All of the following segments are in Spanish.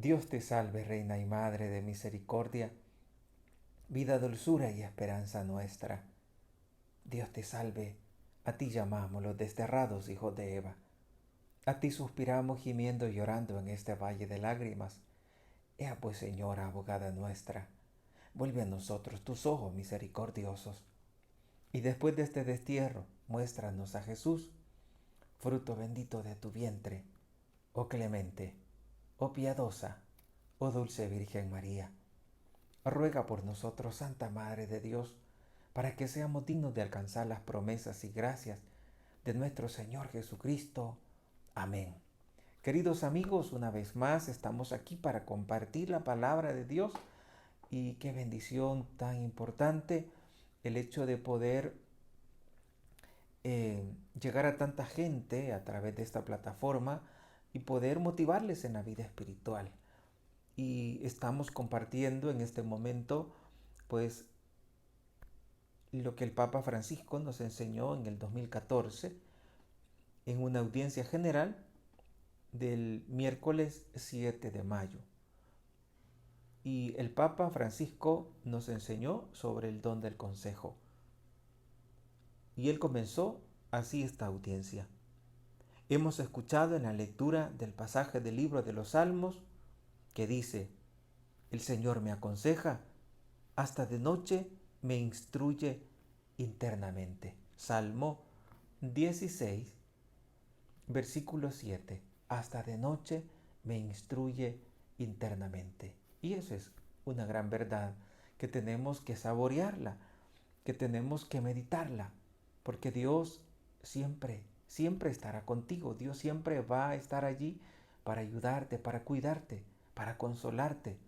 Dios te salve, Reina y Madre de misericordia, vida, dulzura y esperanza nuestra. Dios te salve, a ti llamamos los desterrados hijos de Eva. A ti suspiramos gimiendo y llorando en este valle de lágrimas. Ea pues, Señora, abogada nuestra, vuelve a nosotros tus ojos misericordiosos. Y después de este destierro, muéstranos a Jesús, fruto bendito de tu vientre, oh clemente, oh piadosa, oh dulce Virgen María. Ruega por nosotros, Santa Madre de Dios, para que seamos dignos de alcanzar las promesas y gracias de nuestro Señor Jesucristo. Amén. Queridos amigos, una vez más estamos aquí para compartir la palabra de Dios y qué bendición tan importante el hecho de poder llegar a tanta gente a través de esta plataforma y poder motivarles en la vida espiritual. Y estamos compartiendo en este momento pues lo que el Papa Francisco nos enseñó en el 2014 en una audiencia general del miércoles 7 de mayo. Y el Papa Francisco nos enseñó sobre el don del consejo. Y él comenzó así esta audiencia. Hemos escuchado en la lectura del pasaje del libro de los Salmos que dice: el Señor me aconseja, hasta de noche me instruye internamente. Salmo 16, versículo 7. Hasta de noche me instruye internamente. Y eso es una gran verdad que tenemos que saborearla, que tenemos que meditarla, porque Dios siempre, siempre estará contigo. Dios siempre va a estar allí para ayudarte, para cuidarte, para consolarte.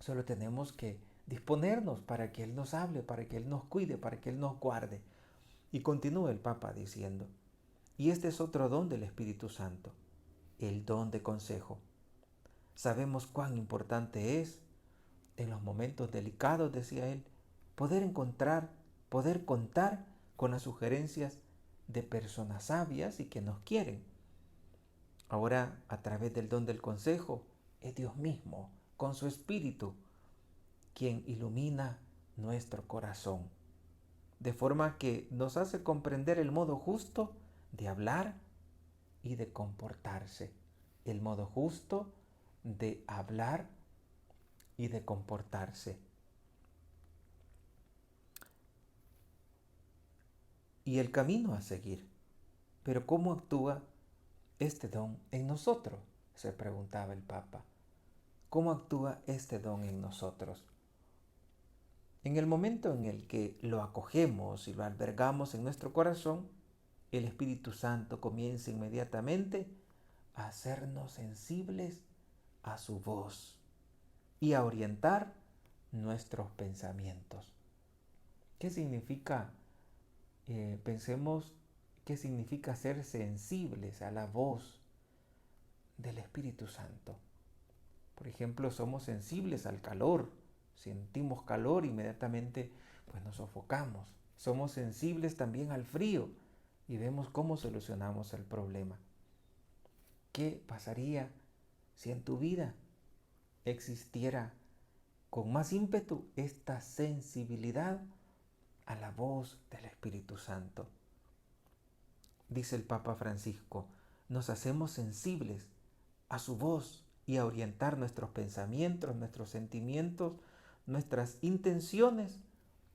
Solo tenemos que disponernos para que Él nos hable, para que Él nos cuide, para que Él nos guarde. Y continúa el Papa diciendo: y este es otro don del Espíritu Santo, el don de consejo. Sabemos cuán importante es, en los momentos delicados, decía él, poder contar con las sugerencias de personas sabias y que nos quieren. Ahora, a través del don del consejo, es Dios mismo, con su Espíritu, quien ilumina nuestro corazón, de forma que nos hace comprender el modo justo de hablar y de comportarse. El modo justo de hablar y de comportarse. Y el camino a seguir. Pero ¿cómo actúa este don en nosotros?, se preguntaba el Papa. ¿Cómo actúa este don en nosotros? En el momento en el que lo acogemos y lo albergamos en nuestro corazón, el Espíritu Santo comienza inmediatamente a hacernos sensibles a su voz y a orientar nuestros pensamientos. ¿Qué significa? Pensemos qué significa ser sensibles a la voz del Espíritu Santo. Por ejemplo, somos sensibles al calor. Sentimos calor, inmediatamente pues nos sofocamos. Somos sensibles también al frío y vemos cómo solucionamos el problema. ¿Qué pasaría si en tu vida existiera con más ímpetu esta sensibilidad a la voz del Espíritu Santo? Dice el Papa Francisco, nos hacemos sensibles a su voz y a orientar nuestros pensamientos, nuestros sentimientos, nuestras intenciones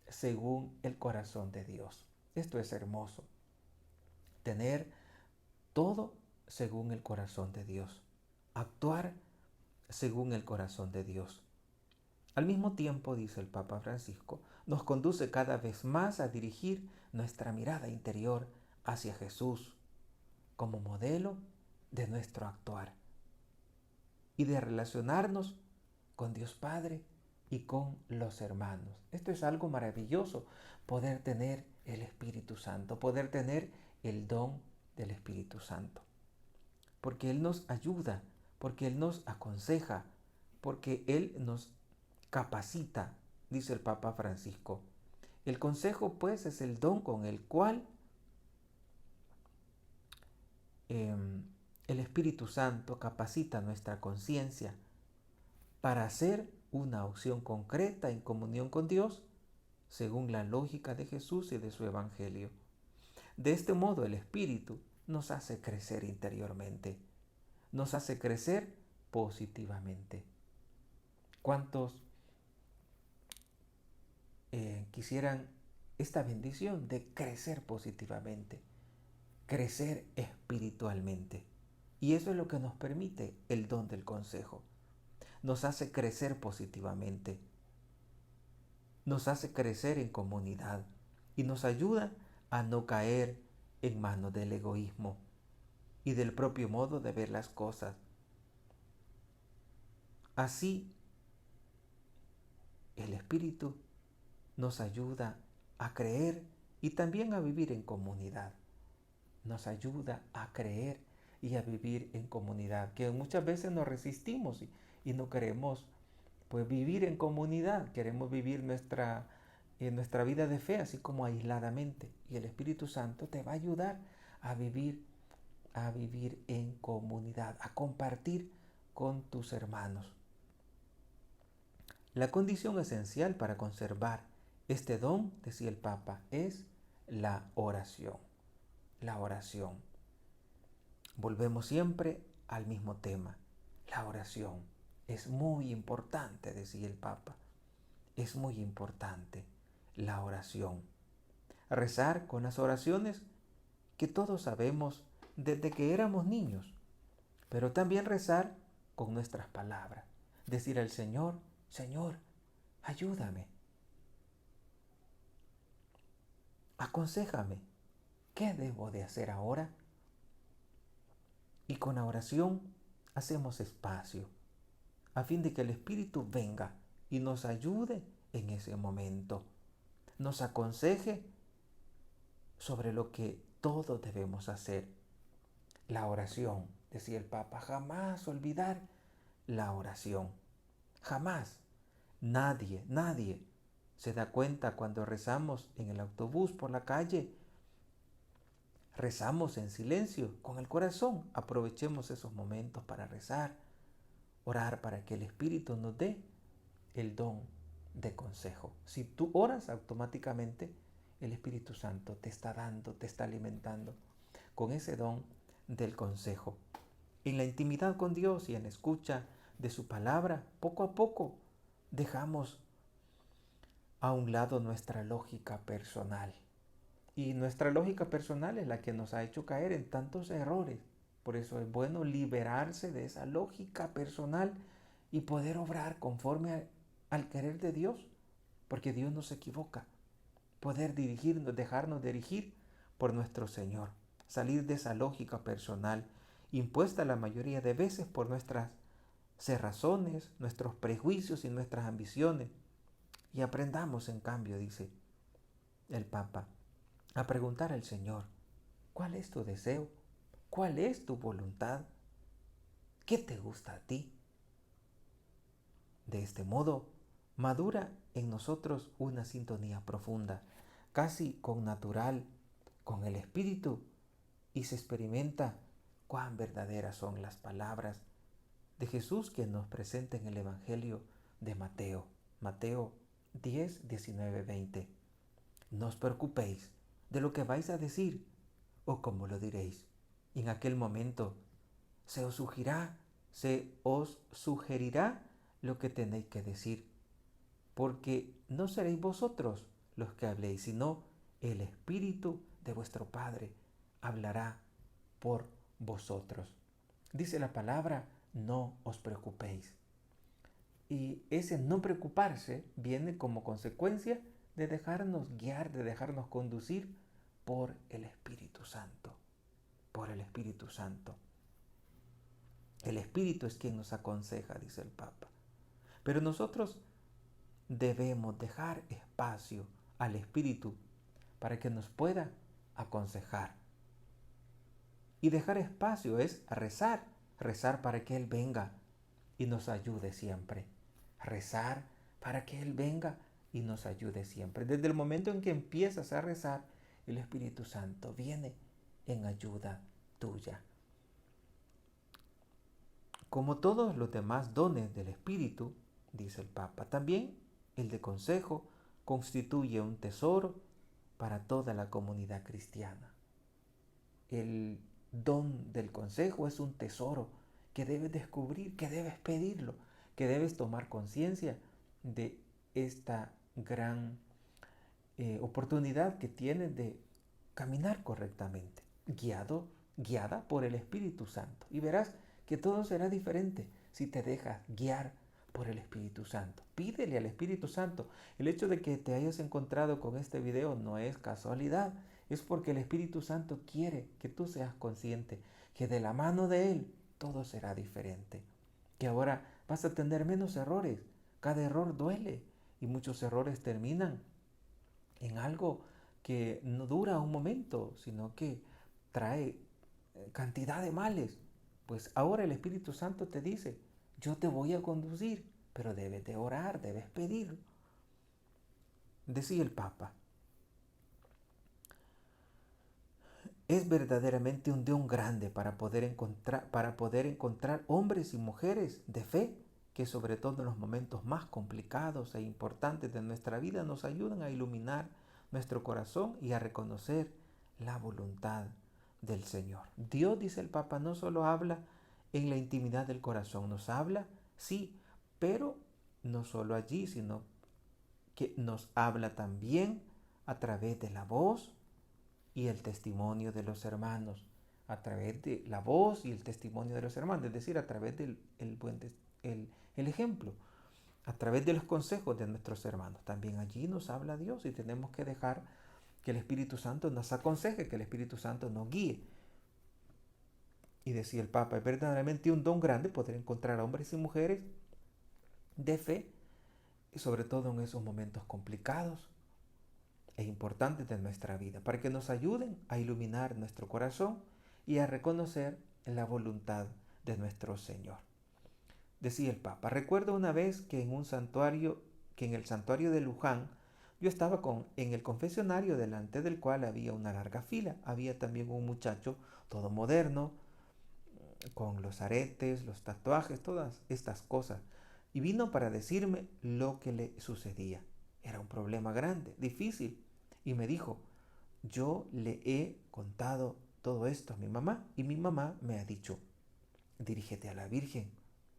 según el corazón de Dios. Esto es hermoso, tener todo según el corazón de Dios, actuar según el corazón de Dios. Al mismo tiempo, dice el Papa Francisco, nos conduce cada vez más a dirigir nuestra mirada interior hacia Jesús como modelo de nuestro actuar y de relacionarnos con Dios Padre y con los hermanos. Esto es algo maravilloso, poder tener el Espíritu Santo, poder tener el don del Espíritu Santo. Porque Él nos ayuda, porque Él nos aconseja, porque Él nos capacita, dice el Papa Francisco. El consejo, pues, es el don con el cual el Espíritu Santo capacita nuestra conciencia para hacer una opción concreta en comunión con Dios según la lógica de Jesús y de su Evangelio. De este modo el Espíritu nos hace crecer interiormente, nos hace crecer positivamente. ¿Cuántos quisieran esta bendición de crecer positivamente, crecer espiritualmente? Y eso es lo que nos permite el don del consejo. Nos hace crecer positivamente, nos hace crecer en comunidad y nos ayuda a no caer en manos del egoísmo y del propio modo de ver las cosas. Así, el Espíritu nos ayuda a creer y también a vivir en comunidad. Nos ayuda a creer y a vivir en comunidad, que muchas veces nos resistimos y no queremos pues vivir en comunidad, queremos vivir nuestra vida de fe así como aisladamente. Y el Espíritu Santo te va a ayudar a vivir en comunidad, a compartir con tus hermanos. La condición esencial para conservar este don, decía el Papa, es la oración. La oración. Volvemos siempre al mismo tema, la oración. Es muy importante, decía el Papa. Es muy importante la oración. Rezar con las oraciones que todos sabemos desde que éramos niños, pero también rezar con nuestras palabras. Decir al Señor, Señor, ayúdame. Aconséjame, ¿qué debo de hacer ahora? Y con la oración hacemos espacio a fin de que el Espíritu venga y nos ayude en ese momento, nos aconseje sobre lo que todos debemos hacer. La oración, decía el Papa, jamás olvidar la oración. Jamás. Nadie se da cuenta cuando rezamos en el autobús, por la calle. Rezamos en silencio, con el corazón. Aprovechemos esos momentos para rezar, orar para que el Espíritu nos dé el don de consejo. Si tú oras, automáticamente el Espíritu Santo te está dando, te está alimentando con ese don del consejo. En la intimidad con Dios y en la escucha de su palabra, poco a poco dejamos a un lado nuestra lógica personal. Y nuestra lógica personal es la que nos ha hecho caer en tantos errores. Por eso es bueno liberarse de esa lógica personal y poder obrar conforme al querer de Dios, porque Dios no se equivoca. Poder dirigirnos, dejarnos dirigir por nuestro Señor. Salir de esa lógica personal impuesta la mayoría de veces por nuestras cerrazones, nuestros prejuicios y nuestras ambiciones. Y aprendamos, en cambio, dice el Papa, a preguntar al Señor, ¿cuál es tu deseo? ¿Cuál es tu voluntad? ¿Qué te gusta a ti? De este modo, madura en nosotros una sintonía profunda, casi connatural, con el Espíritu, y se experimenta cuán verdaderas son las palabras de Jesús que nos presenta en el Evangelio de Mateo. Mateo 10, 19, 20. No os preocupéis de lo que vais a decir o cómo lo diréis. Y en aquel momento se os sugerirá lo que tenéis que decir, porque no seréis vosotros los que habléis, sino el Espíritu de vuestro Padre hablará por vosotros. Dice la palabra, no os preocupéis. Y ese no preocuparse viene como consecuencia de dejarnos guiar, de dejarnos conducir por el Espíritu Santo. Por el Espíritu Santo. El Espíritu es quien nos aconseja, dice el Papa. Pero nosotros debemos dejar espacio al Espíritu para que nos pueda aconsejar. Y dejar espacio es rezar, rezar para que Él venga y nos ayude siempre. Rezar para que Él venga y nos ayude siempre. Desde el momento en que empiezas a rezar, el Espíritu Santo viene en ayuda tuya. Como todos los demás dones del Espíritu, dice el Papa, también el de consejo constituye un tesoro para toda la comunidad cristiana. El don del consejo es un tesoro que debes descubrir, que debes pedirlo, que debes tomar conciencia de esta gran oportunidad que tienes de caminar correctamente, guiada por el Espíritu Santo. Y verás que todo será diferente si te dejas guiar por el Espíritu Santo. Pídele al Espíritu Santo. El hecho de que te hayas encontrado con este video no es casualidad, es porque el Espíritu Santo quiere que tú seas consciente que de la mano de Él todo será diferente, que ahora vas a tener menos errores. Cada error duele y muchos errores terminan en algo que no dura un momento, sino que trae cantidad de males. Pues ahora el Espíritu Santo te dice, yo te voy a conducir, pero debes de orar, debes pedir. Decía el Papa, es verdaderamente un don grande para poder encontrar hombres y mujeres de fe que sobre todo en los momentos más complicados e importantes de nuestra vida nos ayudan a iluminar nuestro corazón y a reconocer la voluntad del Señor. Dios, dice el Papa, no solo habla en la intimidad del corazón, nos habla, sí, pero no solo allí, sino que nos habla también a través de la voz y el testimonio de los hermanos, a través de la voz y el testimonio de los hermanos, es decir, a través del el ejemplo, a través de los consejos de nuestros hermanos. También allí nos habla Dios y tenemos que dejar que el Espíritu Santo nos aconseje, que el Espíritu Santo nos guíe. Y decía el Papa, es verdaderamente un don grande poder encontrar hombres y mujeres de fe, y sobre todo en esos momentos complicados e importantes de nuestra vida, para que nos ayuden a iluminar nuestro corazón y a reconocer la voluntad de nuestro Señor. Decía el Papa, recuerdo una vez que en el santuario de Luján, yo estaba en el confesionario delante del cual había una larga fila. Había también un muchacho todo moderno, con los aretes, los tatuajes, todas estas cosas. Y vino para decirme lo que le sucedía. Era un problema grande, difícil. Y me dijo, yo le he contado todo esto a mi mamá y mi mamá me ha dicho, dirígete a la Virgen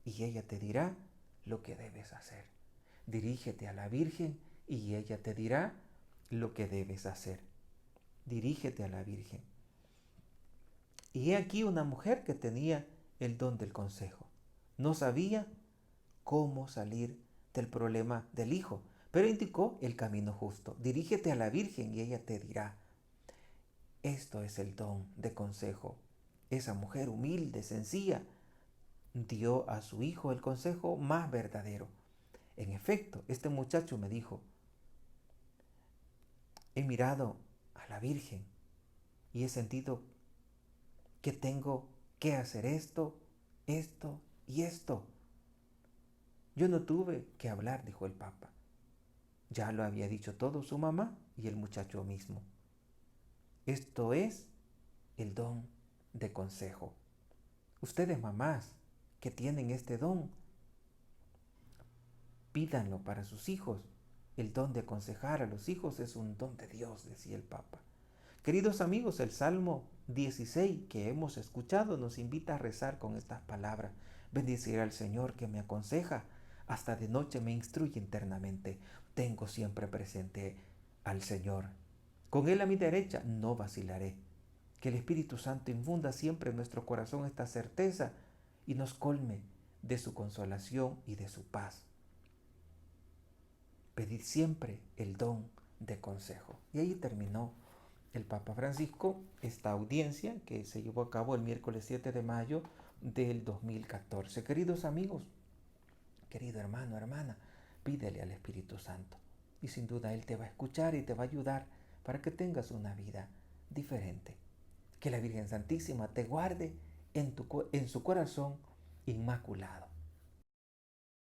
y ella te dirá lo que debes hacer. Dirígete a la Virgen y ella te dirá lo que debes hacer. Dirígete a la Virgen. Y he aquí una mujer que tenía el don del consejo. No sabía cómo salir del problema del hijo, pero indicó el camino justo. Dirígete a la Virgen y ella te dirá. Esto es el don de consejo. Esa mujer humilde, sencilla, dio a su hijo el consejo más verdadero. En efecto, este muchacho me dijo, he mirado a la Virgen y he sentido que tengo que hacer esto, esto y esto. Yo no tuve que hablar, dijo el Papa. Ya lo había dicho todo su mamá y el muchacho mismo. Esto es el don de consejo. Ustedes, mamás, que tienen este don, pídanlo para sus hijos. El don de aconsejar a los hijos es un don de Dios, decía el Papa. Queridos amigos, el Salmo 16 que hemos escuchado nos invita a rezar con estas palabras. Bendeciré al Señor que me aconseja, hasta de noche me instruye internamente. Tengo siempre presente al Señor. Con Él a mi derecha no vacilaré. Que el Espíritu Santo infunda siempre en nuestro corazón esta certeza y nos colme de su consolación y de su paz. Pedir siempre el don de consejo. Y ahí terminó el Papa Francisco esta audiencia que se llevó a cabo el miércoles 7 de mayo del 2014. Queridos amigos, querido hermano, hermana, pídele al Espíritu Santo y sin duda Él te va a escuchar y te va a ayudar para que tengas una vida diferente. Que la Virgen Santísima te guarde en su corazón inmaculado.